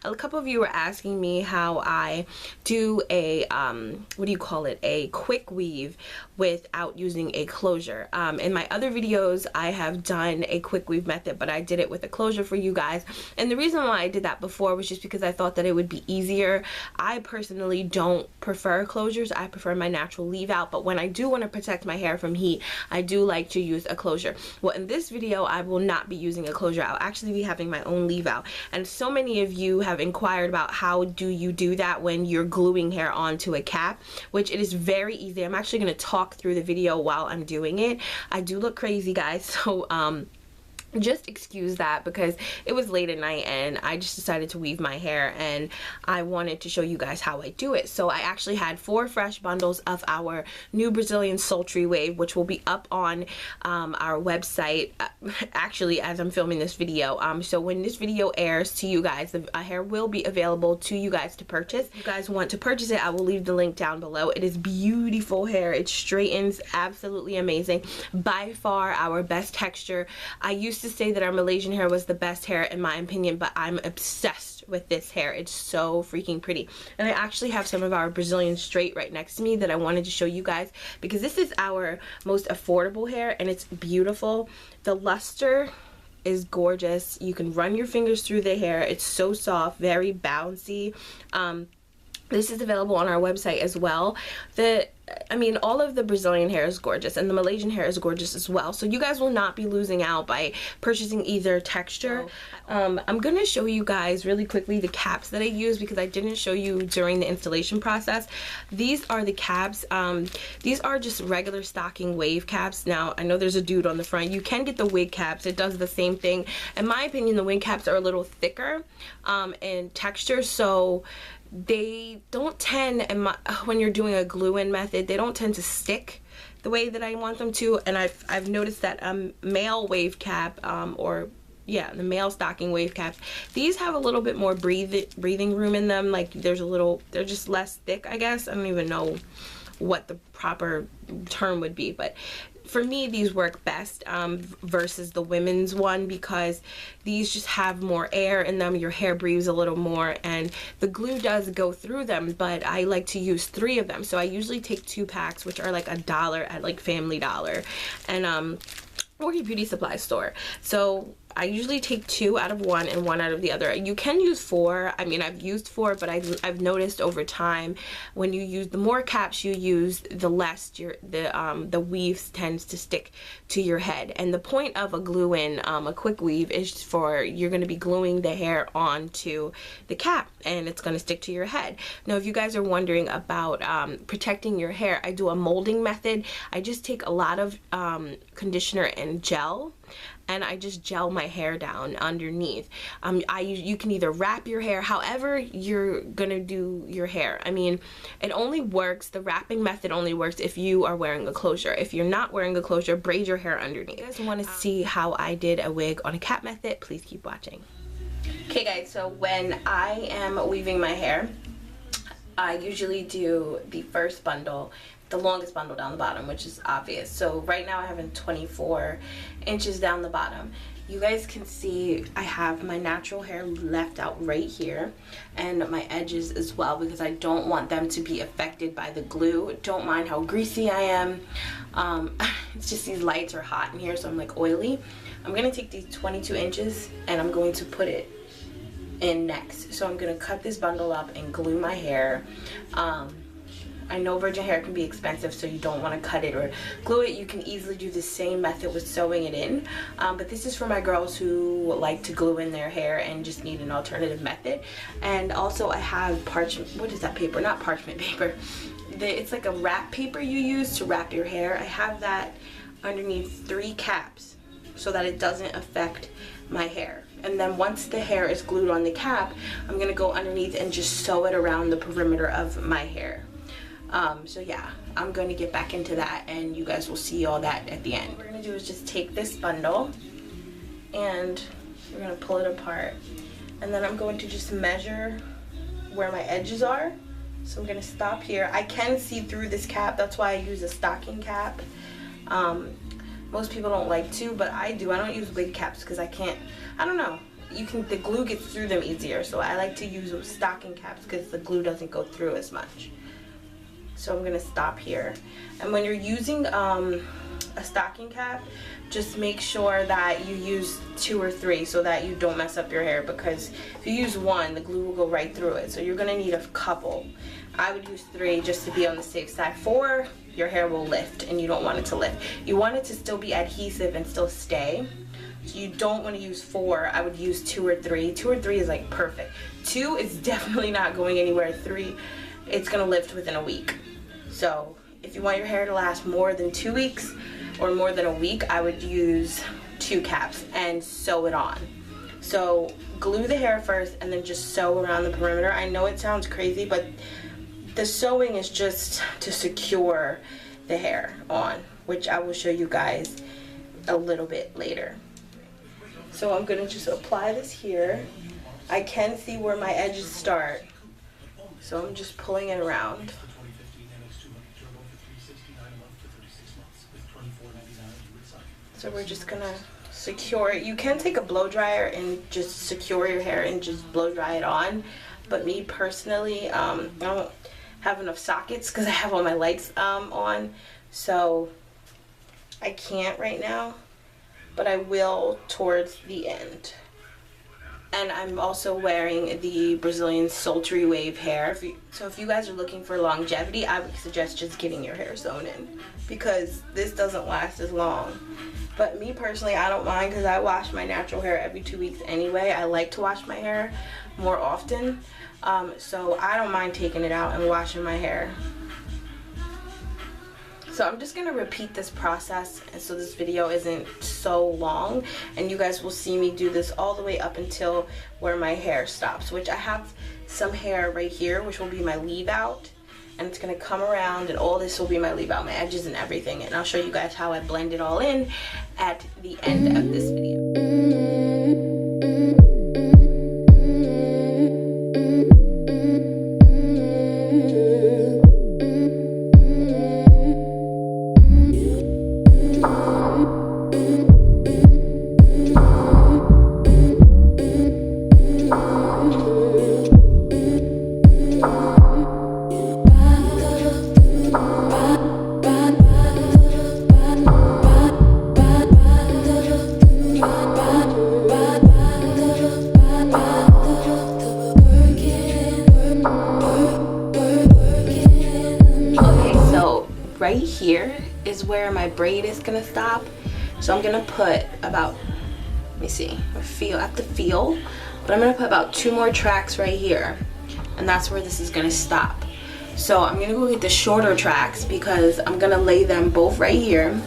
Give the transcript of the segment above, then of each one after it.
A couple of you were asking me how I do a what do you call it, a quick weave without using a closure. In my other videos I have done a quick weave method, but I did it with a closure for you guys, and the reason why I did that before was just because I thought that it would be easier. I personally don't prefer closures. I prefer my natural leave out, but when I do want to protect my hair from heat, I do like to use a closure. Well, in this video I will not be using a closure. I'll actually be having my own leave out, and so many of you have inquired about how do you do that when you're gluing hair onto a cap, which it is very easy. I'm actually going to talk through the video while I'm doing it. I do look crazy, guys, so just excuse that because it was late at night and I just decided to weave my hair and I wanted to show you guys how I do it. So I actually had 4 fresh bundles of our new Brazilian sultry wave, which will be up on our website actually as I'm filming this video. So when this video airs to you guys, the hair will be available to you guys to purchase. If you guys want to purchase it, I will leave the link down below. It is beautiful hair. It straightens, absolutely amazing. By far our best texture. I used to say that our Malaysian hair was the best hair in my opinion, but I'm obsessed with this hair. It's so freaking pretty. And I actually have some of our Brazilian straight right next to me that I wanted to show you guys because this is our most affordable hair and it's beautiful. The luster is gorgeous. You can run your fingers through the hair. It's so soft, very bouncy. This is available on our website as well. I mean, all of the Brazilian hair is gorgeous and the Malaysian hair is gorgeous as well. So you guys will not be losing out by purchasing either texture. I'm going to show you guys really quickly the caps that I use because I didn't show you during the installation process. These are the caps. These are just regular stocking wave caps. Now, I know there's a dude on the front. You can get the wig caps. It does the same thing. In my opinion, the wig caps are a little thicker in texture, so they don't tend, when you're doing a glue-in method, they don't tend to stick the way that I want them to. And I've noticed that male wave cap the male stocking wave caps, these have a little bit more breathing room in them. Like they're just less thick, I guess. I don't even know what the proper term would be, but for me these work best versus the women's one because these just have more air in them. Your hair breathes a little more and the glue does go through them, but I like to use 3 of them. So I usually take 2 packs, which are like $1 at like Family Dollar and or your beauty supply store. So I usually take 2 out of one and 1 out of the other. You can use 4. I mean, I've used 4, but I've noticed over time when you use the more caps you use, the less the weave tends to stick to your head. And the point of a glue-in, a quick weave, is for you're going to be gluing the hair onto the cap and it's going to stick to your head. Now, if you guys are wondering about protecting your hair, I do a molding method. I just take a lot of conditioner and gel and I just gel my hair down underneath. You can either wrap your hair, however you're gonna do your hair. I mean, it only works, the wrapping method only works if you are wearing a closure. If you're not wearing a closure, braid your hair underneath. If you guys want to see how I did a wig on a cap method, please keep watching. Okay guys, so when I am weaving my hair, I usually do the first bundle, the longest bundle down the bottom, which is obvious. So right now I have it 24 inches down the bottom. You guys can see I have my natural hair left out right here and my edges as well because I don't want them to be affected by the glue. Don't mind how greasy I am. It's just these lights are hot in here, so I'm like oily. I'm gonna take these 22 inches and I'm going to put it in next. So I'm gonna cut this bundle up and glue my hair. I know virgin hair can be expensive, so you don't want to cut it or glue it. You can easily do the same method with sewing it in, but this is for my girls who like to glue in their hair and just need an alternative method. And also I have parchment, what is that paper? Not parchment paper. It's like a wrap paper you use to wrap your hair. I have that underneath 3 caps so that it doesn't affect my hair. And then once the hair is glued on the cap, I'm gonna go underneath and just sew it around the perimeter of my hair. So yeah, I'm going to get back into that and you guys will see all that at the end. What we're going to do is just take this bundle and we're going to pull it apart. And then I'm going to just measure where my edges are. So I'm going to stop here. I can see through this cap, that's why I use a stocking cap. Most people don't like to, but I do. I don't use wig caps because I can't, I don't know. the glue gets through them easier. So I like to use those stocking caps because the glue doesn't go through as much. So I'm gonna stop here. And when you're using a stocking cap, just make sure that you use 2 or 3 so that you don't mess up your hair, because if you use 1, the glue will go right through it. So you're gonna need a couple. I would use 3 just to be on the safe side. 4, your hair will lift and you don't want it to lift. You want it to still be adhesive and still stay. So you don't want to use 4. I would use 2 or 3. 2 or 3 is like perfect. 2 is definitely not going anywhere. 3, it's gonna lift within a week. So if you want your hair to last more than 2 weeks or more than a week, I would use 2 caps and sew it on. So glue the hair first and then just sew around the perimeter. I know it sounds crazy, but the sewing is just to secure the hair on, which I will show you guys a little bit later. So I'm gonna just apply this here. I can see where my edges start, so I'm just pulling it around. So we're just gonna secure it. You can take a blow dryer and just secure your hair and just blow dry it on, but me personally, I don't have enough sockets because I have all my lights on, so I can't right now, but I will towards the end. And I'm also wearing the Brazilian sultry wave hair. So if you guys are looking for longevity, I would suggest just getting your hair sewn in, because this doesn't last as long. But me personally, I don't mind because I wash my natural hair every 2 weeks anyway. I like to wash my hair more often, so I don't mind taking it out and washing my hair. So I'm just gonna repeat this process, and so this video isn't so long, and you guys will see me do this all the way up until where my hair stops, which I have some hair right here, which will be my leave out, and it's gonna come around, and all this will be my leave out, my edges and everything, and I'll show you guys how I blend it all in at the end of this video. Right here is where my braid is gonna stop, so I'm gonna put about, let me see, I have to feel, but I'm gonna put about 2 more tracks right here, and that's where this is gonna stop. So I'm gonna go get the shorter tracks because I'm gonna lay them both right here,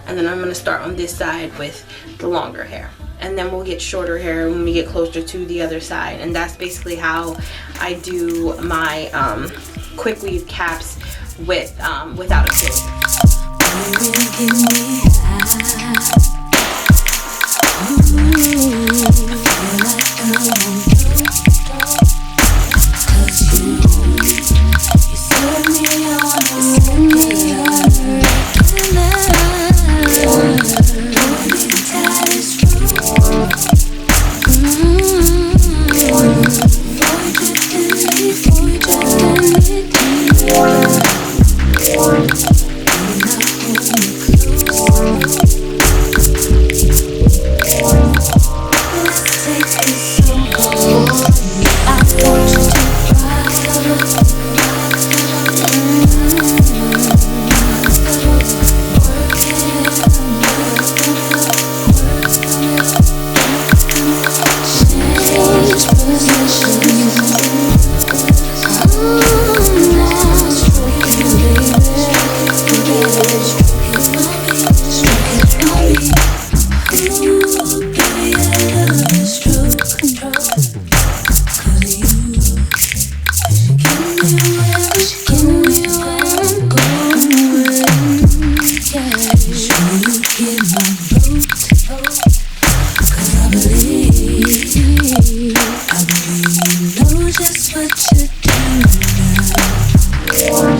and then I'm gonna start on this side with the longer hair, and then we'll get shorter hair when we get closer to the other side. And that's basically how I do my quick weave caps with without a closure. I believe you know just what you do now.